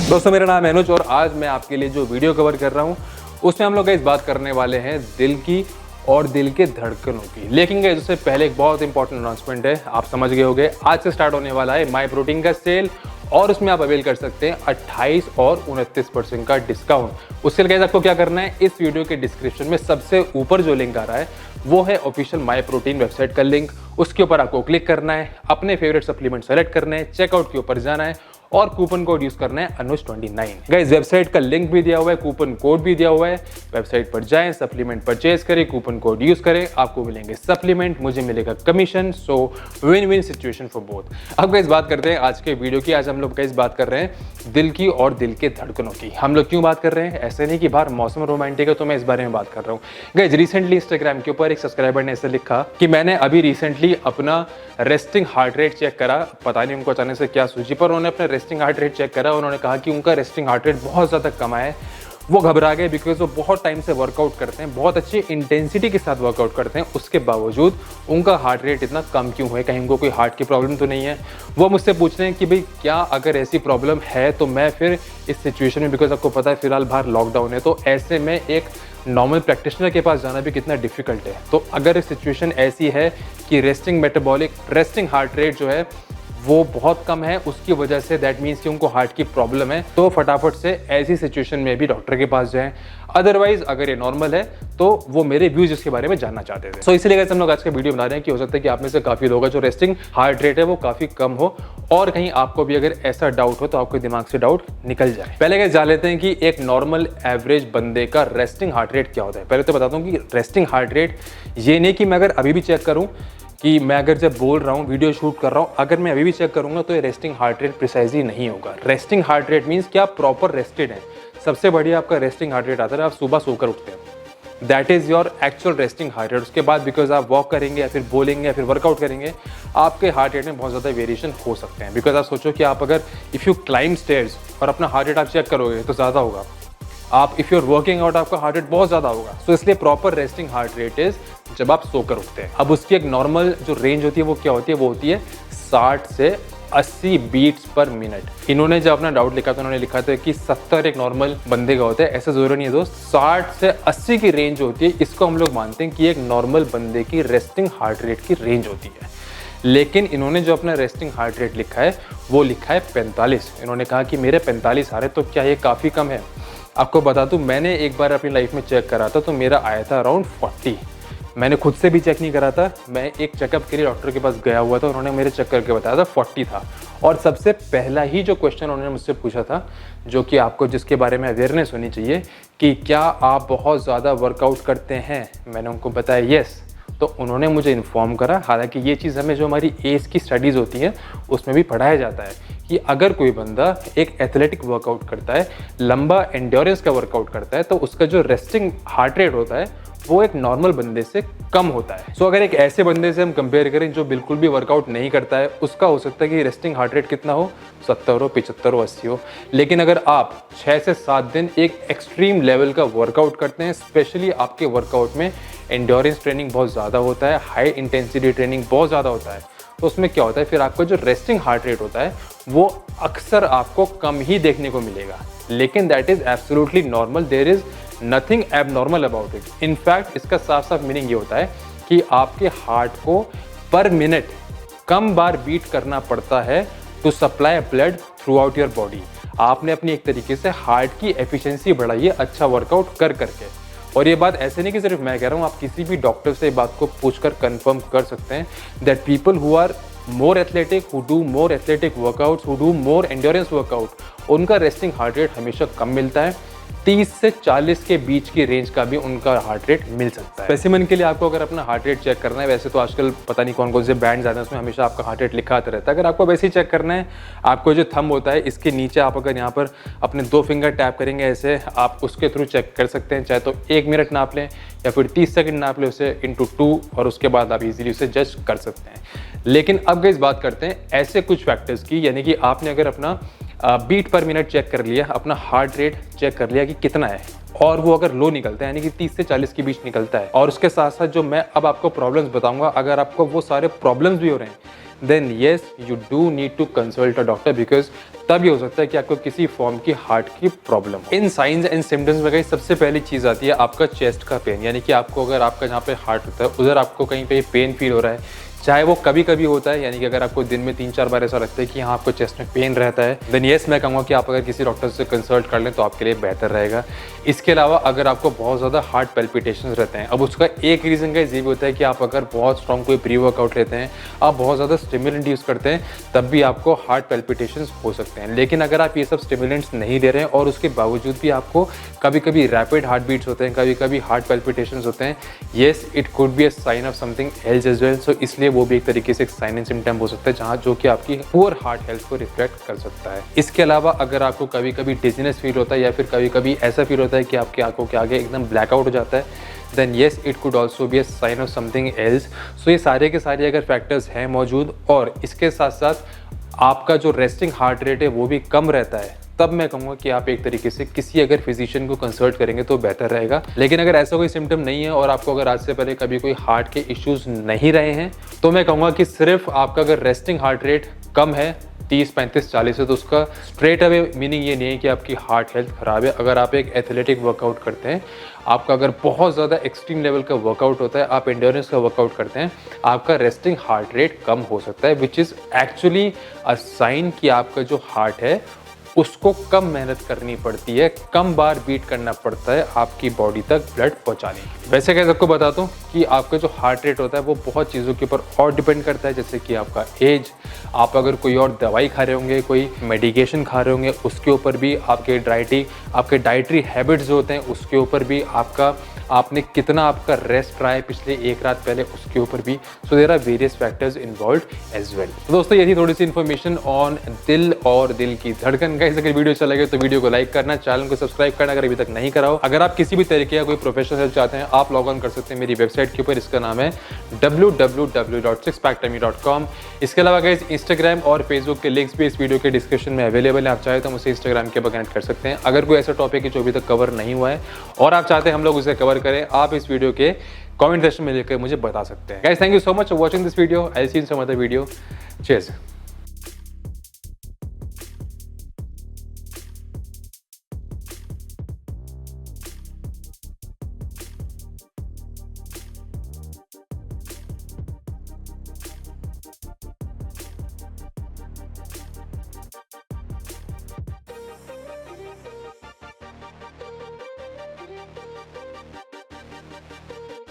दोस्तों मेरा नाम है अनुज और आज मैं आपके लिए जो वीडियो कवर कर रहा हूँ उसमें हम लोग इस बात करने वाले हैं दिल की और दिल के धड़कनों की। लेकिन उससे पहले एक बहुत इंपॉर्टेंट अनाउंसमेंट है, आप समझ गए होंगे। आज से स्टार्ट होने वाला है माई प्रोटीन का सेल और उसमें आप अवेल कर सकते हैं 28 और 29% का डिस्काउंट। उसके लिए आपको क्या करना है, इस वीडियो के डिस्क्रिप्शन में सबसे ऊपर जो लिंक आ रहा है वो है ऑफिशियल माई प्रोटीन वेबसाइट का लिंक। उसके ऊपर आपको क्लिक करना है, अपने फेवरेट सप्लीमेंट सेलेक्ट करना है, चेकआउट के ऊपर जाना है और कूपन कोड यूज करना है अनुज29। गाइस वेबसाइट का लिंक भी दिया हुआ है, कूपन कोड भी दिया हुआ है। वेबसाइट पर जाएं, सप्लीमेंट परचेज करें, कूपन कोड यूज करें, आपको मिलेंगे सप्लीमेंट, मुझे मिलेगा commission. So win win situation for both. अब गाइस बात करते हैं आज के वीडियो की। आज हम लोग गाइस बात कर रहे हैं दिल की और दिल के धड़कनों की। हम लोग क्यों बात कर रहे हैं, ऐसे नहीं कि बाहर मौसम रोमांटिक है तो मैं इस बारे में बात कर रहा हूँ। गाइस रिसेंटली इंस्टाग्राम के ऊपर एक सब्सक्राइबर ने ऐसे लिखा कि मैंने अभी रिसेंटली अपना रेस्टिंग हार्ट रेट चेक करा, पता नहीं उनको अचानक से क्या सूझी, पर उन्होंने अपना रेस्टिंग हार्ट रेट चेक करा। उन्होंने कहा कि उनका रेस्टिंग हार्ट रेट बहुत ज़्यादा कम है। वो घबरा गए बिकॉज वो बहुत टाइम से वर्कआउट करते हैं, बहुत अच्छी इंटेंसिटी के साथ वर्कआउट करते हैं, उसके बावजूद उनका हार्ट रेट इतना कम क्यों है, कहीं उनको कोई हार्ट की प्रॉब्लम तो नहीं है। वो मुझसे पूछ रहे हैं कि भाई क्या अगर ऐसी प्रॉब्लम है तो मैं फिर इस सिचुएशन में, बिकॉज आपको पता है फिलहाल बाहर लॉकडाउन है, तो ऐसे में एक नॉर्मल प्रैक्टिशनर के पास जाना भी कितना डिफिकल्ट है। तो अगर सिचुएशन ऐसी है कि रेस्टिंग हार्ट रेट जो है वो बहुत कम है, उसकी वजह से दैट मीन्स कि उनको हार्ट की प्रॉब्लम है, तो फटाफट से ऐसी सिचुएशन में भी डॉक्टर के पास जाएं। अदरवाइज अगर ये नॉर्मल है तो वो मेरे व्यूज इसके बारे में जानना चाहते थे। सो इसलिए हम लोग आज का वीडियो बना रहे हैं कि हो सकता है कि आप में से काफी लोग जो रेस्टिंग हार्ट रेट है वो काफी कम हो और कहीं आपको भी अगर ऐसा डाउट हो तो आपके दिमाग से डाउट निकल जाए। पहले जान लेते हैं कि एक नॉर्मल एवरेज बंदे का रेस्टिंग हार्ट रेट क्या होता है। पहले तो बताता हूँ कि रेस्टिंग हार्ट रेट ये नहीं कि मैं अगर अभी भी चेक करूँ कि मैं अगर जब बोल रहा हूँ, वीडियो शूट कर रहा हूँ, अगर मैं अभी भी चेक करूँगा तो ये रेस्टिंग हार्ट रेट प्रिसाइजली नहीं होगा। रेस्टिंग हार्ट रेट मीन्स कि आप प्रॉपर रेस्टेड हैं। सबसे बढ़िया आपका रेस्टिंग हार्ट रेट आता है आप सुबह सोकर उठते हैं, that is your actual resting heart rate. उसके बाद बिकॉज आप वॉक करेंगे या फिर बोलेंगे या फिर वर्कआउट करेंगे, आपके हार्ट रेट में बहुत ज़्यादा वेरिएशन हो सकते हैं। बिकॉज आप सोचो कि आप अगर इफ़ यू क्लाइंब स्टेयर्स और अपना हार्ट रेट आप चेक करोगे तो ज़्यादा होगा। आप if you are working out आपका हार्ट रेट बहुत ज़्यादा होगा। तो इसलिए proper resting heart rate is जब आप सोकर उठते हैं। अब उसकी एक नॉर्मल जो रेंज होती है वो क्या होती है, वो होती है 60 से 80 बीट्स पर मिनट। इन्होंने जब अपना डाउट लिखा तो उन्होंने लिखा था कि 70 एक नॉर्मल बंदे का होता है, ऐसा जरूरी नहीं है दोस्त। 60 से 80 की रेंज होती है, इसको हम लोग मानते हैं कि एक नॉर्मल बंदे की रेस्टिंग हार्ट रेट की रेंज होती है। लेकिन इन्होंने जो अपना रेस्टिंग हार्ट रेट लिखा है वो लिखा है 45। इन्होंने कहा कि मेरे 45 आ रहे, तो क्या ये काफ़ी कम है? आपको बता दूं, मैंने एक बार अपनी लाइफ में चेक करा था तो मेरा आया था अराउंड 40। मैंने खुद से भी चेक नहीं करा था, मैं एक चेकअप के लिए डॉक्टर के पास गया हुआ था, उन्होंने मेरे चेक करके बताया था 40 था। और सबसे पहला ही जो क्वेश्चन उन्होंने मुझसे पूछा था, जो कि आपको जिसके बारे में अवेयरनेस होनी चाहिए, कि क्या आप बहुत ज़्यादा वर्कआउट करते हैं? मैंने उनको बताया येस। तो उन्होंने मुझे इन्फॉर्म करा, हालांकि ये चीज़ हमें जो हमारी एज की स्टडीज़ होती हैं उसमें भी पढ़ाया जाता है कि अगर कोई बंदा एक एथलेटिक वर्कआउट करता है, लंबा एंड्योरेंस का वर्कआउट करता है, तो उसका जो रेस्टिंग हार्ट रेट होता है वो एक नॉर्मल बंदे से कम होता है। सो अगर एक ऐसे बंदे से हम कंपेयर करें जो बिल्कुल भी वर्कआउट नहीं करता है, उसका हो सकता है कि रेस्टिंग हार्ट रेट कितना हो, 70 हो, 75 हो, 80 हो। लेकिन अगर आप 6 से 7 दिन एक एक्सट्रीम लेवल का वर्कआउट करते हैं, स्पेशली आपके वर्कआउट में एंड्योरेंस ट्रेनिंग बहुत ज़्यादा होता है, हाई इंटेंसिटी ट्रेनिंग बहुत ज़्यादा होता है, तो उसमें क्या होता है, फिर आपका जो रेस्टिंग हार्ट रेट होता है वो अक्सर आपको कम ही देखने को मिलेगा। लेकिन that is absolutely normal, there is nothing abnormal about it. In fact इसका साफ साफ मीनिंग ये होता है कि आपके हार्ट को पर मिनट कम बार बीट करना पड़ता है to supply blood throughout your body. आपने अपनी एक तरीके से हार्ट की एफिशिएंसी बढ़ाई है अच्छा वर्कआउट कर करके। और ये बात ऐसे नहीं कि सिर्फ मैं कह रहा हूँ, आप किसी भी डॉक्टर से बात को पूछकर कंफर्म कर सकते हैं that people who are more athletic, who do more athletic workouts, who do more endurance workout, उनका रेस्टिंग हार्ट रेट हमेशा कम मिलता है। 30 से 40 के बीच की रेंज का भी उनका हार्ट रेट मिल सकता है। स्पेसिमेन के लिए आपको अगर अपना हार्ट रेट चेक करना है, वैसे तो आजकल पता नहीं कौन कौन से बैंड्स आते हैं उसमें हमेशा आपका हार्ट रेट लिखा आता रहता है। अगर आपको वैसे ही चेक करना है, आपको जो थंब होता है इसके नीचे आप अगर यहाँ पर अपने 2 फिंगर टैप करेंगे ऐसे, आप उसके थ्रू चेक कर सकते हैं। चाहे तो 1 मिनट नाप लें या फिर 30 सेकंड नाप लें उसे इंटू 2, और उसके बाद आप इजीली उसे जज कर सकते हैं। लेकिन अब इस बात करते हैं ऐसे कुछ फैक्टर्स की, यानी कि आपने अगर अपना बीट पर मिनट चेक कर लिया, अपना हार्ट रेट चेक कर लिया कि कितना है, और वो अगर लो निकलता है यानी कि 30 से 40 के बीच निकलता है, और उसके साथ साथ जो मैं अब आपको प्रॉब्लम्स बताऊंगा, अगर आपको वो सारे प्रॉब्लम्स भी हो रहे हैं, then yes you do need to consult a doctor, because तब ये हो सकता है कि आपको किसी फॉर्म की हार्ट की प्रॉब्लम हो। इन साइंस एंड सिम्टम्स में कहीं सबसे पहली चीज़ आती है आपका चेस्ट का पेन, यानी कि आपको अगर आपका जहाँ पे हार्ट होता है उधर आपको कहीं पे पेन फील हो रहा है, चाहे वो कभी कभी होता है, यानी कि अगर आपको दिन में 3-4 बार ऐसा लगता है कि हाँ आपको चेस्ट में पेन रहता है, देन येस मैं कहूँगा कि आप अगर किसी डॉक्टर से कंसल्ट कर लें तो आपके लिए बेहतर रहेगा। इसके अलावा अगर आपको बहुत ज़्यादा हार्ट पैल्पिटेशंस रहते हैं, अब उसका एक रीज़न का ये भी होता है कि आप अगर बहुत स्ट्रॉन्ग कोई प्री वर्कआउट लेते हैं, आप बहुत ज़्यादा स्टिमुलेंट यूज़ करते हैं, तब भी आपको हार्ट पैल्पिटेशंस हो सकते हैं। लेकिन अगर आप ये सब स्टिमुलेंट्स नहीं ले रहे हैं और उसके बावजूद भी आपको कभी कभी रैपिड हार्ट बीट्स होते हैं, कभी कभी हार्ट पैल्पिटेशंस होते हैं, yes it could be a sign of something else as well. So इसलिए वो भी एक तरीके से साइन एंड सिम्टम हो सकता है जहाँ जो कि आपकी पुअर हार्ट हेल्थ को रिफ्लेक्ट कर सकता है। इसके अलावा अगर आपको कभी कभी डिजीनेस फील होता है या फिर कभी कभी ऐसा फील होता है कि आपकी आंखों के आगे एकदम ब्लैकआउट हो जाता है, then yes it could also be a sign of something else. So ये सारे के सारे अगर फैक्टर्स हैं मौजूद और इसके साथ साथ आपका जो रेस्टिंग हार्ट रेट है वो भी कम रहता है, तब मैं कहूँगा कि आप एक तरीके से किसी अगर फिजिशियन को कंसल्ट करेंगे तो बेहतर रहेगा। लेकिन अगर ऐसा कोई सिम्टम नहीं है और आपको अगर आज से पहले कभी कोई हार्ट के इश्यूज नहीं रहे हैं, तो मैं कहूँगा कि सिर्फ आपका अगर रेस्टिंग हार्ट रेट कम है 30, 35, 40 है, तो उसका स्ट्रेट अवे मीनिंग ये नहीं है कि आपकी हार्ट हेल्थ खराब है। अगर आप एक एथलेटिक वर्कआउट करते हैं, आपका अगर बहुत ज़्यादा एक्सट्रीम लेवल का वर्कआउट होता है, आप एंड्योरेंस का वर्कआउट करते हैं, आपका रेस्टिंग हार्ट रेट कम हो सकता है, which is actually a sign कि आपका जो हार्ट है उसको कम मेहनत करनी पड़ती है, कम बार बीट करना पड़ता है आपकी बॉडी तक ब्लड पहुंचाने के। वैसे क्या सबको बताता हूँ कि आपका जो हार्ट रेट होता है वो बहुत चीज़ों के ऊपर और डिपेंड करता है, जैसे कि आपका एज, आप अगर कोई और दवाई खा रहे होंगे, कोई मेडिकेशन खा रहे होंगे, उसके ऊपर भी आपके डाइटरी हैबिट्स जो होते हैं उसके ऊपर भी आपने कितना आपका रेस्ट रहा है पिछले एक रात पहले उसके ऊपर भी। So there are various factors involved as well. तो दोस्तों ये थी थोड़ी सी इन्फॉर्मेशन ऑन दिल और दिल की धड़कन। गाइस अगर वीडियो अच्छा लगे तो वीडियो को लाइक करना, चैनल को सब्सक्राइब करना अगर अभी तक नहीं करा हो। अगर आप किसी भी तरीके का कोई प्रोफेशनल हेल्प चाहते हैं, आप लॉग ऑन कर सकते हैं मेरी वेबसाइट के ऊपर, इसका नाम है www.sixpacktummy.com। इसके अलावा गाइस इंस्टाग्राम और फेसबुक के लिंक्स भी इस वीडियो के डिस्क्रिप्शन में अवेलेबल है, आप चाहे तो मुझसे इंस्टाग्राम के ऊपर कनेक्ट कर सकते हैं। अगर कोई ऐसा टॉपिक है जो अभी तक कवर नहीं हुआ है और आप चाहते हैं हम लोग उसे कवर करें, आप इस वीडियो के कमेंट सेक्शन में लिखकर मुझे बता सकते हैं। Guys thank you so much for watching this video. I will see you in some other video. Cheers.